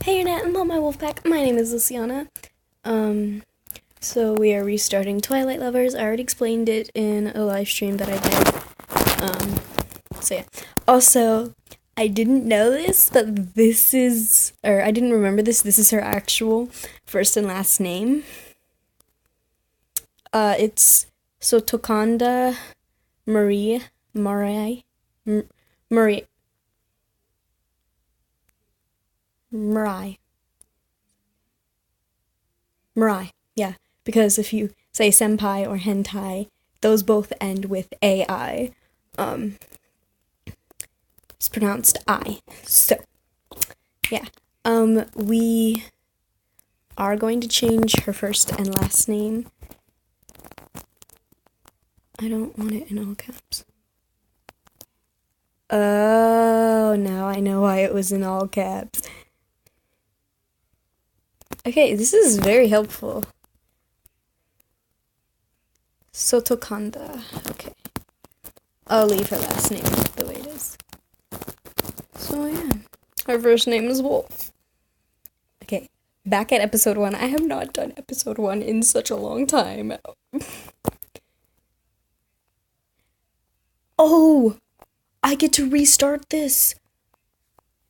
Hey Internet, and hello my wolf pack. My name is Luciana. So we are restarting Twilight Lovers. I already explained it in a live stream that I did. So yeah. Also, I didn't know this, but I didn't remember this. This is her actual first and last name. It's Sotokanda Marie. Mirai, yeah, because if you say senpai or hentai, those both end with AI. It's pronounced I. So, yeah. We are going to change her first and last name. I don't want it in all caps. Oh, now I know why it was in all caps. Okay, this is very helpful. Sotokanda. Okay. I'll leave her last name the way it is. So, yeah. Her first name is Wolf. Okay. Back at episode 1. I have not done episode 1 in such a long time. Oh! I get to restart this!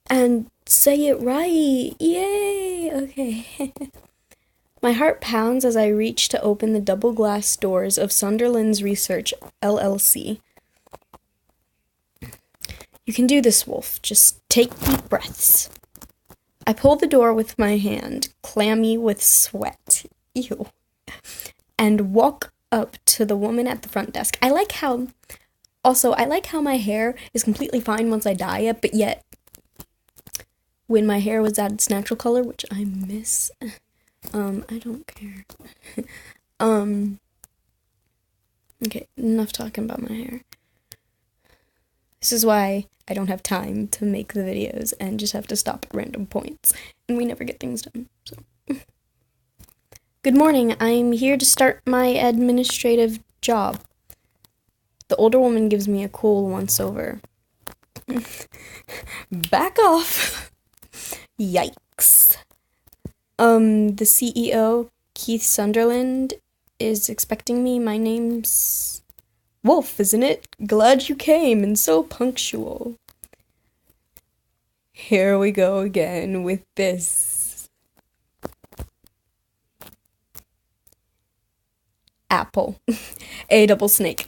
And say it right! Yay! Okay. My heart pounds as I reach to open the double glass doors of Sunderland's Research, LLC. You can do this, Wolf. Just take deep breaths. I pull the door with my hand, clammy with sweat. Ew. And walk up to the woman at the front desk. I like how my hair is completely fine once I dye it, but yet when my hair was at its natural color, which I miss, I don't care. Okay, enough talking about my hair. This is why I don't have time to make the videos and just have to stop at random points, and we never get things done, so. Good morning, I'm here to start my administrative job. The older woman gives me a cool once-over. Back off! Yikes. The CEO, Keith Sunderland, is expecting me. My name's Wolf, isn't it? Glad you came, and so punctual. Here we go again with this. Apple. A double snake.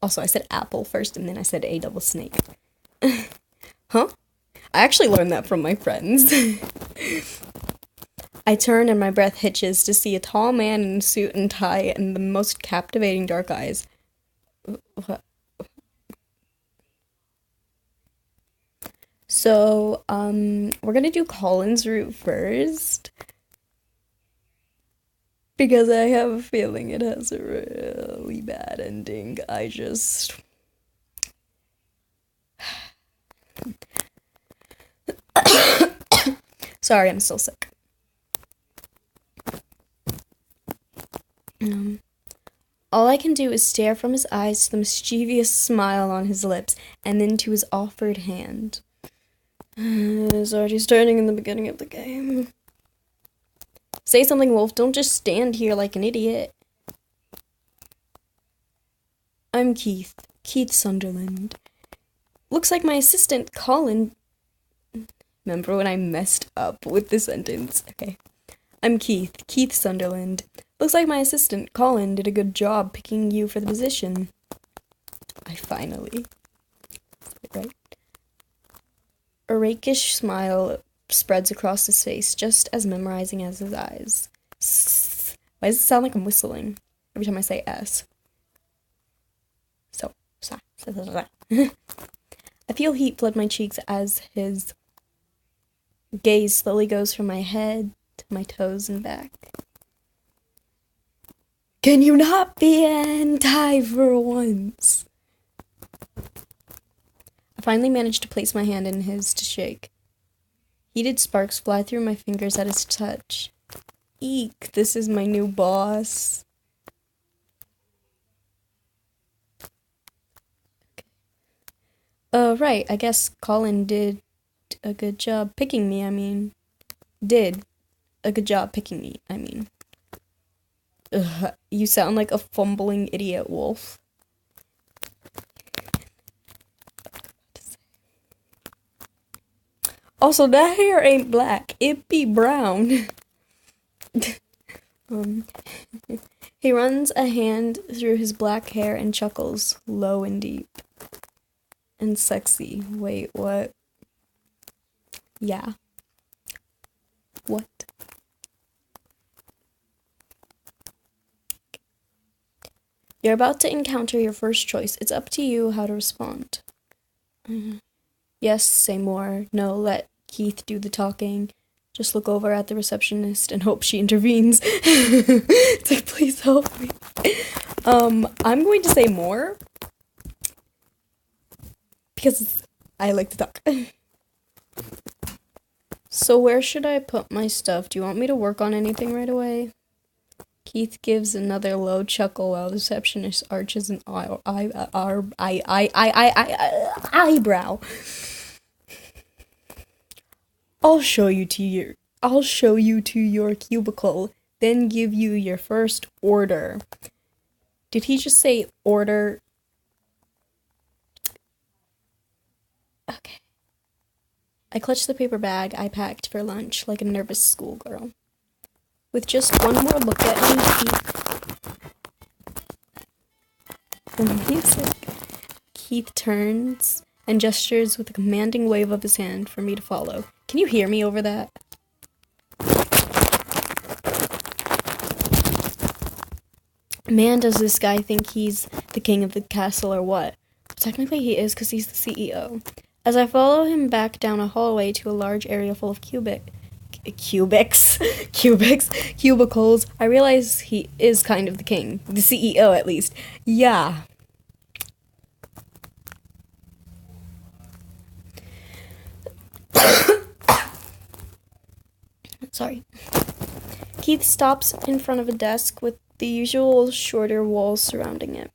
Also, I said apple first, and then I said a double snake. Huh? I actually learned that from my friends. I turn and my breath hitches to see a tall man in a suit and tie and the most captivating dark eyes. What? So, we're gonna do Colin's route first. Because I have a feeling it has a really bad ending. Sorry, I'm still sick. All I can do is stare from his eyes to the mischievous smile on his lips, and then to his offered hand. It's already starting in the beginning of the game. Say something, Wolf. Don't just stand here like an idiot. I'm Keith. Keith Sunderland. Looks like my assistant, Colin. Remember when I messed up with the sentence? Okay. I'm Keith. Keith Sunderland. Looks like my assistant, Colin, did a good job picking you for the position. I finally. Right? A rakish smile spreads across his face, just as memorizing as his eyes. Why does it sound like I'm whistling every time I say S? I feel heat flood my cheeks as his gaze slowly goes from my head to my toes and back. Can you not be anti for once? I finally managed to place my hand in his to shake. Heated sparks fly through my fingers at his touch. Eek, this is my new boss. Right, I guess Colin did a good job picking me, Did a good job picking me, Ugh, you sound like a fumbling idiot wolf. Also, that hair ain't black, it be brown. um, he runs a hand through his black hair and chuckles, low and deep. And sexy. Wait, what? Yeah. What? You're about to encounter your first choice. It's up to you how to respond. Yes, say more. No, let Keith do the talking. Just look over at the receptionist and hope she intervenes. It's like, please help me. I'm going to say more. Because I like to talk. So where should I put my stuff? Do you want me to work on anything right away? Keith gives another low chuckle while the receptionist arches an eyebrow. I'll show you to your cubicle, then give you your first order. Did he just say order? Okay. I clutched the paper bag I packed for lunch like a nervous schoolgirl. With just one more look at me, Keith turns and gestures with a commanding wave of his hand for me to follow. Can you hear me over that? Man, does this guy think he's the king of the castle or what? Technically he is because he's the CEO. As I follow him back down a hallway to a large area full of cubicles, I realize he is kind of the king. The CEO, at least. Yeah. Sorry. Keith stops in front of a desk with the usual shorter walls surrounding it.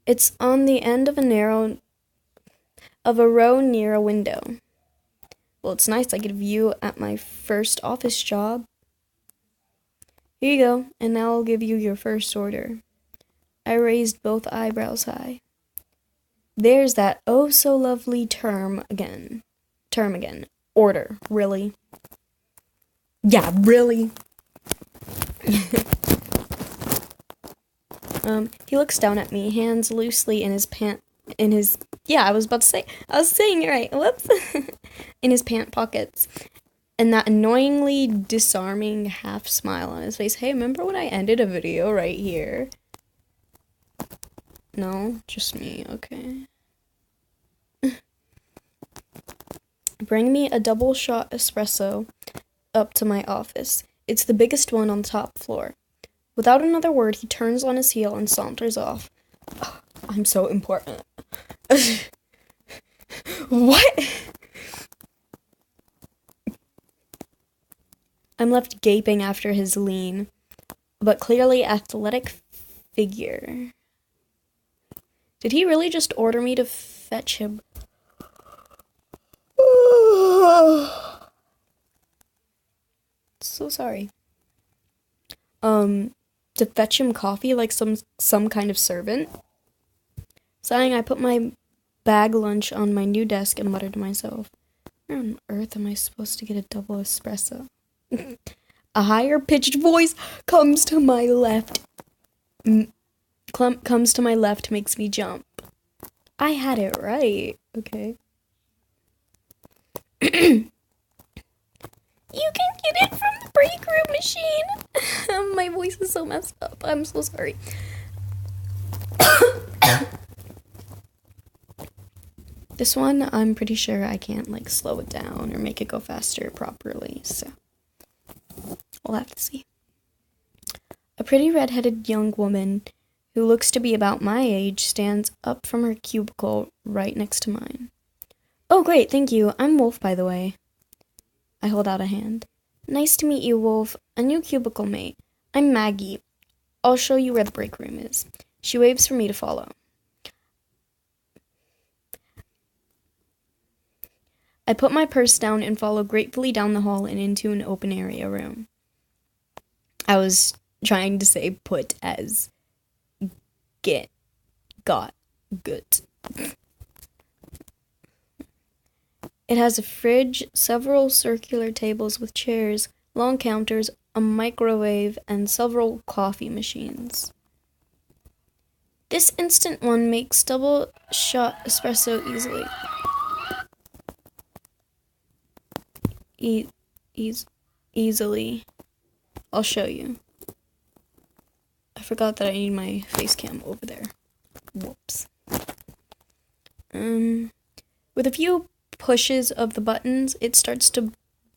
It's on the end of a row near a window. Well, it's nice I get a view at my first office job. Here you go, and now I'll give you your first order. I raised both eyebrows high. There's that oh so lovely term again. Order. Really? Yeah, really? He looks down at me, hands loosely in his I was saying it right. Whoops. In his pant pockets. And that annoyingly disarming half smile on his face. Hey, remember when I ended a video right here? No, just me, okay. Bring me a double shot espresso up to my office. It's the biggest one on the top floor. Without another word, he turns on his heel and saunters off. Oh, I'm so important. What? I'm left gaping after his lean, but clearly athletic figure. Did he really just order me to fetch him? So sorry. To fetch him coffee like some kind of servant? Sighing, I put my bag lunch on my new desk and muttered to myself, where on earth am I supposed to get a double espresso? A higher pitched voice comes to my left, makes me jump. I had it right. Okay. You can get it from the break room machine. My voice is so messed up. I'm so sorry. This one, I'm pretty sure I can't, slow it down or make it go faster properly, so we'll have to see. A pretty red-headed young woman who looks to be about my age stands up from her cubicle right next to mine. Oh, great, thank you. I'm Wolf, by the way. I hold out a hand. Nice to meet you, Wolf. A new cubicle mate. I'm Maggie. I'll show you where the break room is. She waves for me to follow. I put my purse down and follow gratefully down the hall and into an open area room. I was trying to say put as got, good. It has a fridge, several circular tables with chairs, long counters, a microwave, and several coffee machines. This instant one makes double shot espresso easily. Easily. I'll show you. I forgot that I need my face cam over there. Whoops. With a few pushes of the buttons, it starts to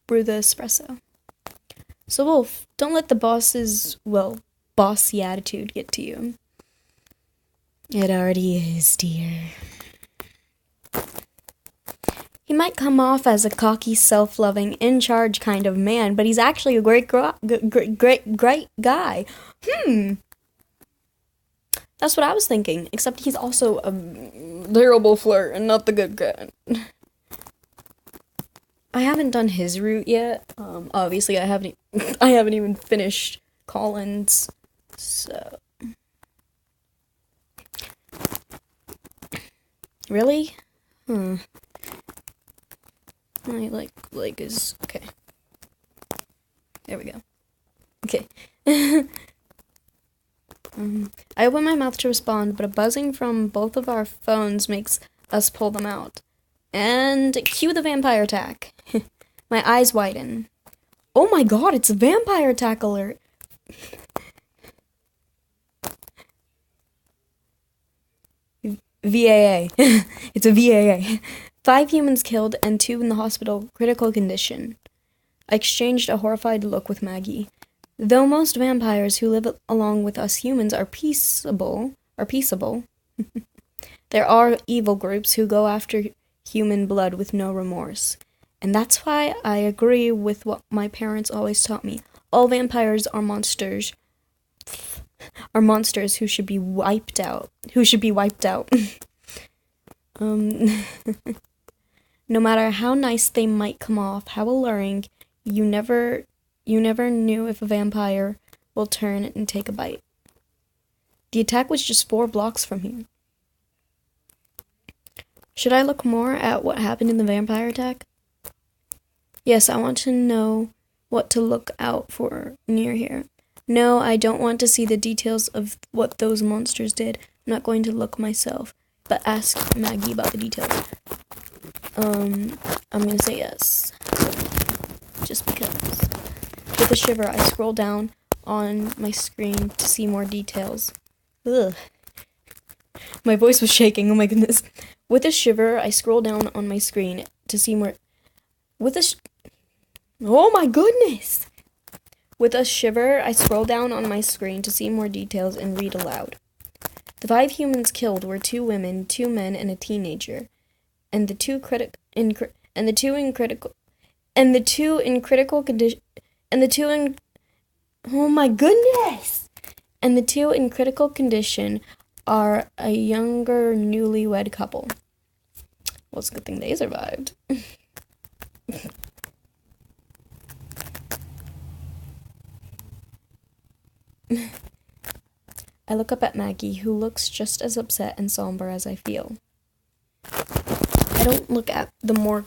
brew the espresso. So Wolf, don't let the bossy attitude get to you. It already is, dear. He might come off as a cocky, self-loving, in-charge kind of man, but he's actually a great guy. That's what I was thinking, except he's also a terrible flirt and not the good guy. I haven't done his route yet. Obviously, I haven't even finished Colin's, so... Really? My leg is okay. There we go. Okay. I open my mouth to respond, but a buzzing from both of our phones makes us pull them out. And cue the vampire attack. My eyes widen. Oh my god, it's a vampire attack alert. VAA. It's a VAA. 5 humans killed and 2 in the hospital, critical condition. I exchanged a horrified look with Maggie. Though most vampires who live along with us humans are peaceable, there are evil groups who go after human blood with no remorse. And that's why I agree with what my parents always taught me. All vampires are monsters. Who should be wiped out. No matter how nice they might come off, how alluring, you never knew if a vampire will turn and take a bite. The attack was just 4 blocks from here. Should I look more at what happened in the vampire attack? Yes, I want to know what to look out for near here. No, I don't want to see the details of what those monsters did. I'm not going to look myself, but ask Maggie about the details. I'm gonna say yes. Just because. With a shiver, I scroll down on my screen to see more details. Ugh. My voice was shaking, oh my goodness. With a shiver, I scroll down on my screen to see more... Oh my goodness! With a shiver, I scroll down on my screen to see more details and read aloud. The 5 humans killed were 2 women, 2 men, and a teenager. And the two in critical condition. Oh my goodness! And the 2 in critical condition are a younger newlywed couple. Well, it's a good thing they survived. I look up at Maggie, who looks just as upset and somber as I feel. I don't look at the more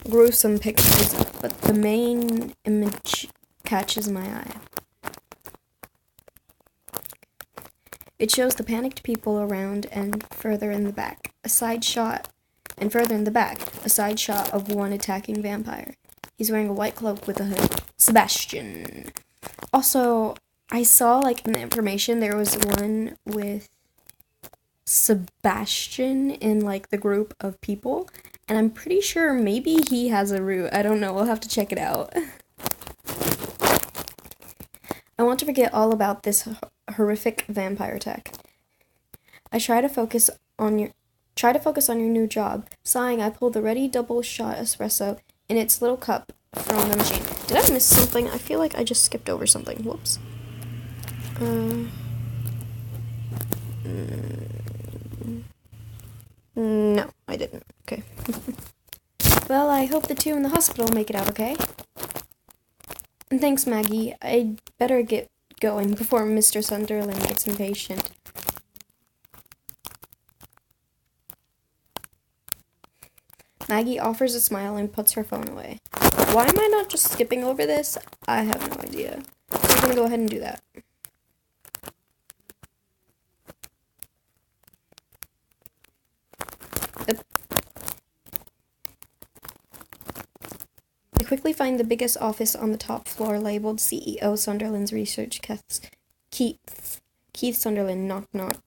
gruesome pictures, but the main image catches my eye. It shows the panicked people around and further in the back, a side shot of one attacking vampire. He's wearing a white cloak with a hood. Sebastian. Also, I saw, in the information, there was one with Sebastian in, the group of people, and I'm pretty sure maybe he has a root. I don't know. We'll have to check it out. I want to forget all about this horrific vampire attack. I try to focus on your new job. Sighing, I pull the ready double shot espresso in its little cup from the machine. Did I miss something? I feel like I just skipped over something. Whoops. No, I didn't. Okay. Well, I hope the two in the hospital make it out okay. And thanks, Maggie. I'd better get going before Mr. Sunderland gets impatient. Maggie offers a smile and puts her phone away. Why am I not just skipping over this? I have no idea. I'm gonna go ahead and do that. I quickly find the biggest office on the top floor labeled CEO Sunderland's Research Keith Sunderland, knock knock.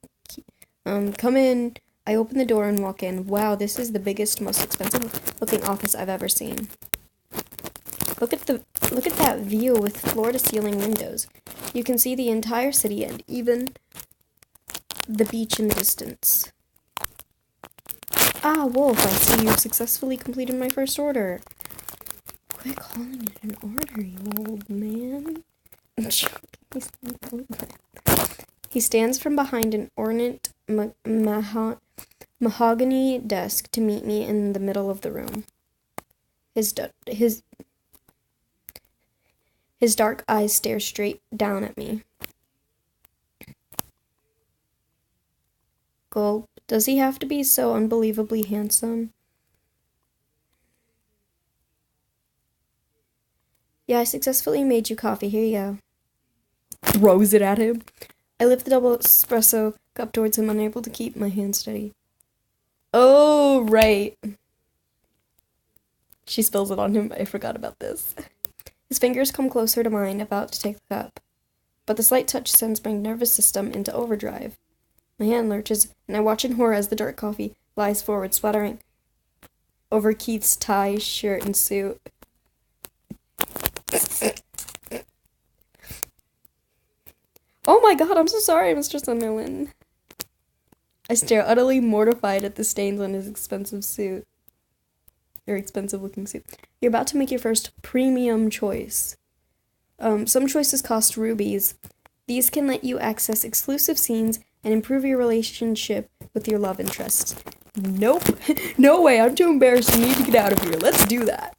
Come in. I open the door and walk in. Wow, this is the biggest, most expensive looking office I've ever seen. Look at that view with floor to ceiling windows. You can see the entire city and even the beach in the distance. Ah, Wolf, I see you've successfully completed my first order. Quit calling it an order, you old man. He stands from behind an ornate mahogany desk to meet me in the middle of the room. His dark eyes stare straight down at me. Gulp. Does he have to be so unbelievably handsome? Yeah, I successfully made you coffee. Here you go. Throws it at him. I lift the double espresso cup towards him, unable to keep my hand steady. Oh, right. She spills it on him. I forgot about this. His fingers come closer to mine, about to take the cup. But the slight touch sends my nervous system into overdrive. My hand lurches, and I watch in horror as the dark coffee lies forward, splattering over Keith's tie, shirt, and suit. Oh my god, I'm so sorry, Mr. Sunderland. I stare, utterly mortified at the stains on his expensive suit. Your expensive-looking suit. You're about to make your first premium choice. Some choices cost rubies. These can let you access exclusive scenes and improve your relationship with your love interest. Nope. No way, I'm too embarrassed. You need to get out of here. Let's do that.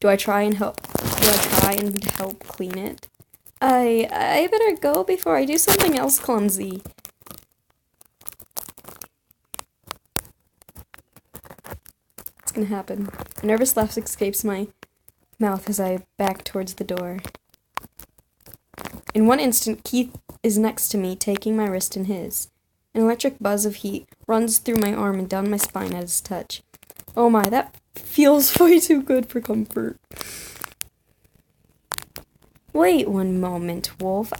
Do I try and help clean it? I better go before I do something else clumsy. It's gonna happen. A nervous laugh escapes my mouth as I back towards the door. In one instant, Keith is next to me, taking my wrist in his. An electric buzz of heat runs through my arm and down my spine at his touch. Oh my, that feels way too good for comfort. Wait one moment, Wolf.